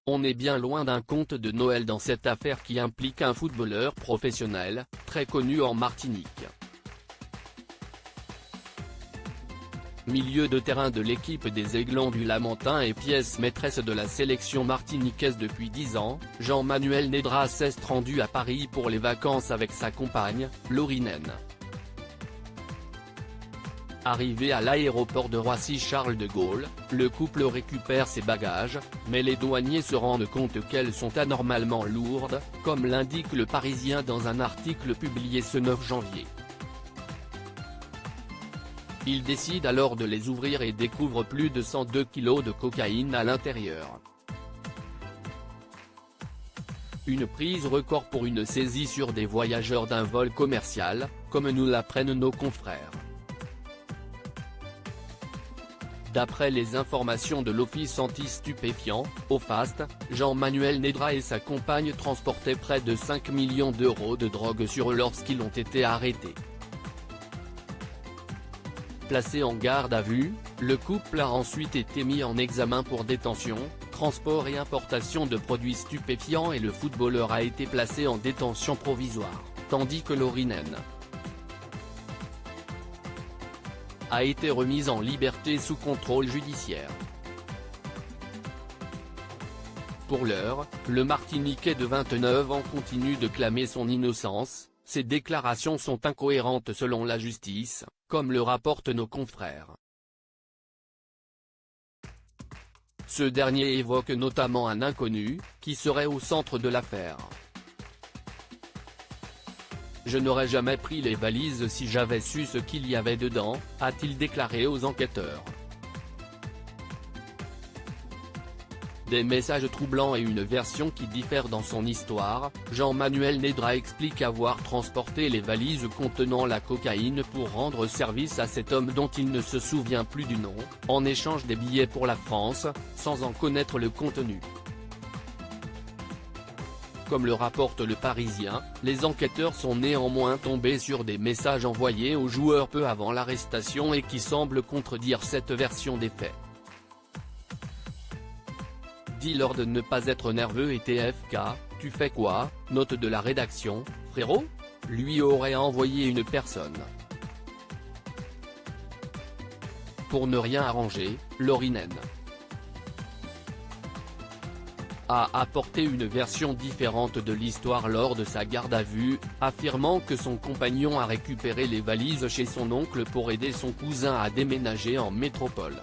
On est bien loin d'un conte de Noël dans cette affaire qui implique un footballeur professionnel, très connu en Martinique. Milieu de terrain de l'équipe des Aiglons du Lamentin et pièce maîtresse de la sélection martiniquaise depuis 10 ans, Jean-Manuel Nedra s'est rendu à Paris pour les vacances avec sa compagne, Laurinaine. Arrivé à l'aéroport de Roissy-Charles de Gaulle, le couple récupère ses bagages, mais les douaniers se rendent compte qu'elles sont anormalement lourdes, comme l'indique Le Parisien dans un article publié ce 9 janvier. Ils décident alors de les ouvrir et découvrent plus de 102 kg de cocaïne à l'intérieur. Une prise record pour une saisie sur des voyageurs d'un vol commercial, comme nous l'apprennent nos confrères. D'après les informations de l'Office anti-stupéfiants, OFAST, Jean-Manuel Nedra et sa compagne transportaient près de 5 millions d'euros de drogue sur eux lorsqu'ils ont été arrêtés. Placé en garde à vue, le couple a ensuite été mis en examen pour détention, transport et importation de produits stupéfiants et le footballeur a été placé en détention provisoire, tandis que Laurinaine a été remise en liberté sous contrôle judiciaire. Pour l'heure, le Martiniquais de 29 ans continue de clamer son innocence, ses déclarations sont incohérentes selon la justice, comme le rapportent nos confrères. Ce dernier évoque notamment un inconnu, qui serait au centre de l'affaire. Je n'aurais jamais pris les valises si j'avais su ce qu'il y avait dedans, a-t-il déclaré aux enquêteurs. Des messages troublants et une version qui diffère dans son histoire, Jean-Manuel Nedra explique avoir transporté les valises contenant la cocaïne pour rendre service à cet homme dont il ne se souvient plus du nom, en échange des billets pour la France, sans en connaître le contenu. Comme le rapporte Le Parisien, les enquêteurs sont néanmoins tombés sur des messages envoyés aux joueurs peu avant l'arrestation et qui semblent contredire cette version des faits. Dis-leur de ne pas être nerveux et TFK, tu fais quoi, note de la rédaction, frérot ? Lui aurait envoyé une personne. Pour ne rien arranger, Laurinaine a apporté une version différente de l'histoire lors de sa garde à vue, affirmant que son compagnon a récupéré les valises chez son oncle pour aider son cousin à déménager en métropole.